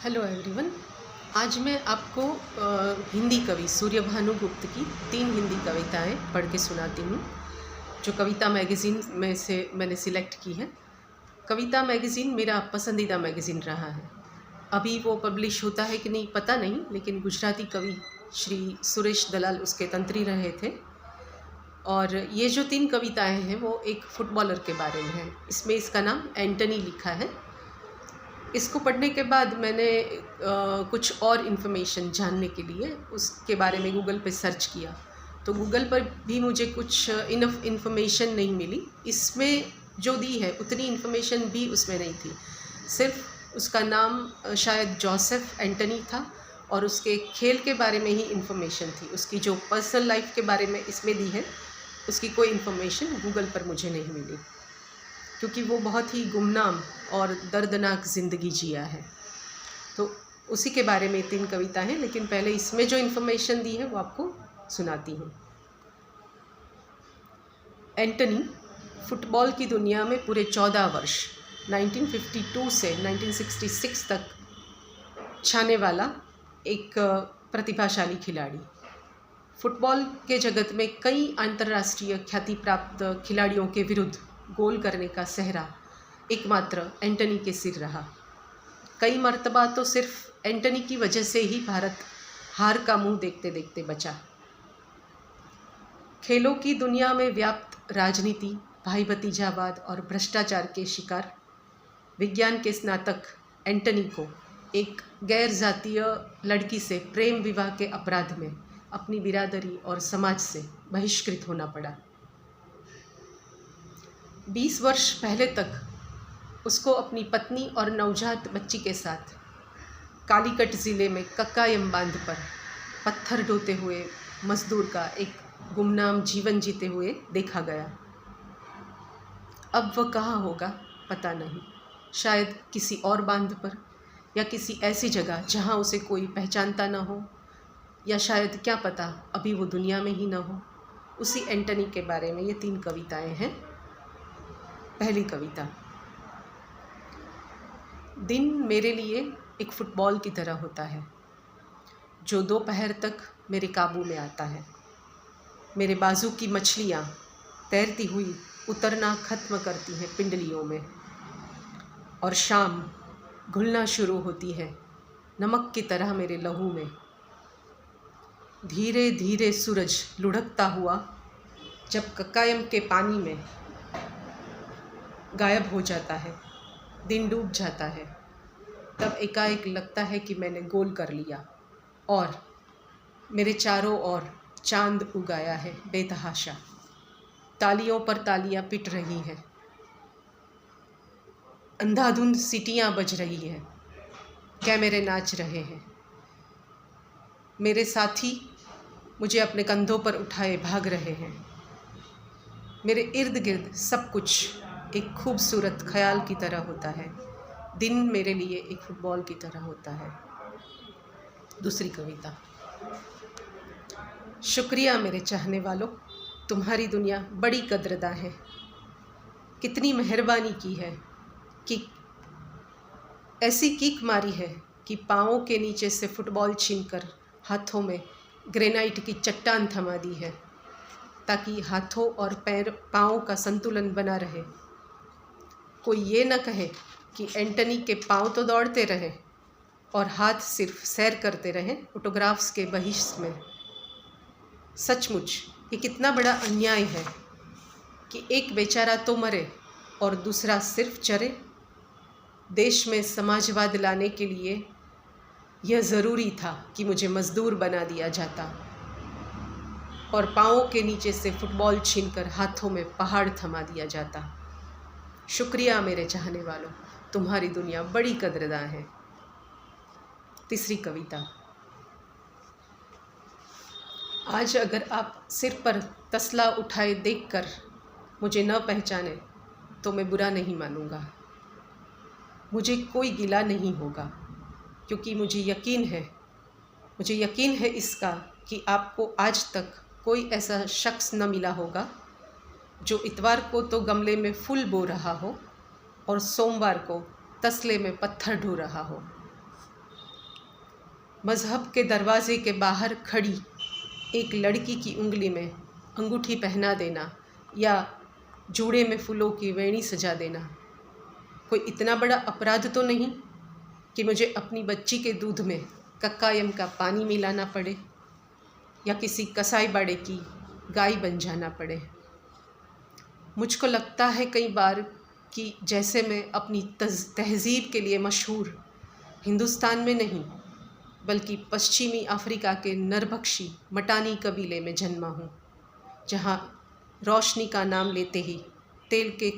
Hello everyone. आज मैं आपको हिंदी कवि सूर्यभानु गुप्त की 3 हिंदी कविताएं पढ़ के सुनाती हूँ, जो कविता मैगज़ीन में से मैंने सिलेक्ट की है। कविता मैगज़ीन मेरा पसंदीदा मैगज़ीन रहा है। अभी वो पब्लिश होता है कि नहीं पता नहीं, लेकिन गुजराती कवि श्री सुरेश दलाल उसके तंत्री रहे थे। और ये जो 3 कविताएं हैं वो एक फ़ुटबॉलर के बारे में है। इसमें इसका नाम एंटनी लिखा है। इसको पढ़ने के बाद मैंने कुछ और इन्फॉर्मेशन जानने के लिए उसके बारे में गूगल पे सर्च किया, तो गूगल पर भी मुझे कुछ इनफ इन्फॉर्मेशन नहीं मिली। इसमें जो दी है उतनी इन्फॉर्मेशन भी उसमें नहीं थी। सिर्फ उसका नाम शायद जोसेफ एंटनी था और उसके खेल के बारे में ही इन्फॉर्मेशन थी। उसकी जो पर्सनल लाइफ के बारे में इसमें दी है, उसकी कोई इन्फॉर्मेशन गूगल पर मुझे नहीं मिली, क्योंकि वो बहुत ही गुमनाम और दर्दनाक ज़िंदगी जिया है। तो उसी के बारे में 3 कविता हैं, लेकिन पहले इसमें जो इन्फॉर्मेशन दी है वो आपको सुनाती हूँ। एंटनी फुटबॉल की दुनिया में पूरे 14 वर्ष 1952 से 1966 तक छाने वाला एक प्रतिभाशाली खिलाड़ी। फुटबॉल के जगत में कई अंतर्राष्ट्रीय ख्याति प्राप्त खिलाड़ियों के विरुद्ध गोल करने का सेहरा एकमात्र एंटनी के सिर रहा। कई मर्तबा तो सिर्फ एंटनी की वजह से ही भारत हार का मुंह देखते देखते बचा। खेलों की दुनिया में व्याप्त राजनीति, भाई भतीजावाद और भ्रष्टाचार के शिकार विज्ञान के स्नातक एंटनी को एक गैर जातीय लड़की से प्रेम विवाह के अपराध में अपनी बिरादरी और समाज से बहिष्कृत होना पड़ा। 20 वर्ष पहले तक उसको अपनी पत्नी और नवजात बच्ची के साथ कालीकट ज़िले में कक्कायम बांध पर पत्थर ढोते हुए मजदूर का एक गुमनाम जीवन जीते हुए देखा गया। अब वह कहाँ होगा पता नहीं, शायद किसी और बांध पर या किसी ऐसी जगह जहाँ उसे कोई पहचानता ना हो, या शायद क्या पता अभी वो दुनिया में ही ना हो। उसी एंटनी के बारे में ये 3 कविताएं हैं। पहली कविता। दिन मेरे लिए एक फ़ुटबॉल की तरह होता है, जो दोपहर तक मेरे काबू में आता है। मेरे बाजू की मछलियाँ तैरती हुई उतरना ख़त्म करती हैं पिंडलियों में, और शाम घुलना शुरू होती है नमक की तरह मेरे लहू में। धीरे धीरे सूरज लुढ़कता हुआ जब कक्कायम के पानी में गायब हो जाता है, दिन डूब जाता है, तब एकाएक लगता है कि मैंने गोल कर लिया और मेरे चारों ओर चांद उगाया है बेतहाशा। तालियों पर तालियां पिट रही हैं, अंधाधुंध सीटियां बज रही हैं, कैमरे नाच रहे हैं। मेरे साथी मुझे अपने कंधों पर उठाए भाग रहे हैं। मेरे इर्द गिर्द सब कुछ एक खूबसूरत ख्याल की तरह होता है। दिन मेरे लिए एक फुटबॉल की तरह होता है। दूसरी कविता। शुक्रिया मेरे चाहने वालों, तुम्हारी दुनिया बड़ी कद्रदां है। कितनी मेहरबानी की है कि ऐसी कीक मारी है कि पाँवों के नीचे से फुटबॉल छीनकर हाथों में ग्रेनाइट की चट्टान थमा दी है, ताकि हाथों और पाँवों का संतुलन बना रहे। कोई ये न कहे कि एंटनी के पाँव तो दौड़ते रहे और हाथ सिर्फ सैर करते रहे ऑटोग्राफ्स के बहिश्त में। सचमुच ये कितना बड़ा अन्याय है कि एक बेचारा तो मरे और दूसरा सिर्फ चरे। देश में समाजवाद लाने के लिए यह ज़रूरी था कि मुझे मज़दूर बना दिया जाता और पाँवों के नीचे से फुटबॉल छीनकर हाथों में पहाड़ थमा दिया जाता। शुक्रिया मेरे चाहने वालों, तुम्हारी दुनिया बड़ी कद्रदां है। तीसरी कविता। आज अगर आप सिर पर तसला उठाए देखकर मुझे न पहचाने तो मैं बुरा नहीं मानूंगा। मुझे कोई गिला नहीं होगा, क्योंकि मुझे यकीन है इसका कि आपको आज तक कोई ऐसा शख्स न मिला होगा जो इतवार को तो गमले में फूल बो रहा हो और सोमवार को तसले में पत्थर ढो रहा हो। मज़हब के दरवाज़े के बाहर खड़ी एक लड़की की उंगली में अंगूठी पहना देना या जूड़े में फूलों की वेणी सजा देना कोई इतना बड़ा अपराध तो नहीं कि मुझे अपनी बच्ची के दूध में कक्कायम का पानी मिलाना पड़े या किसी कसाई बाड़े की गाय बन जाना पड़े। मुझको लगता है कई बार कि जैसे मैं अपनी तहज़ीब के लिए मशहूर हिंदुस्तान में नहीं बल्कि पश्चिमी अफ्रीका के नरभक्षी मटानी कबीले में जन्मा हूँ, जहाँ रोशनी का नाम लेते ही तेल के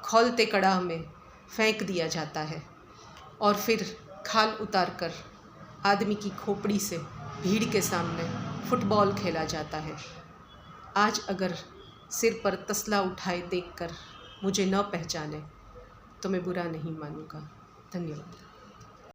खौलते कड़ाह में फेंक दिया जाता है और फिर खाल उतारकर आदमी की खोपड़ी से भीड़ के सामने फुटबॉल खेला जाता है। आज अगर सिर पर तसला उठाए देखकर मुझे न पहचाने तो मैं बुरा नहीं मानूंगा। धन्यवाद।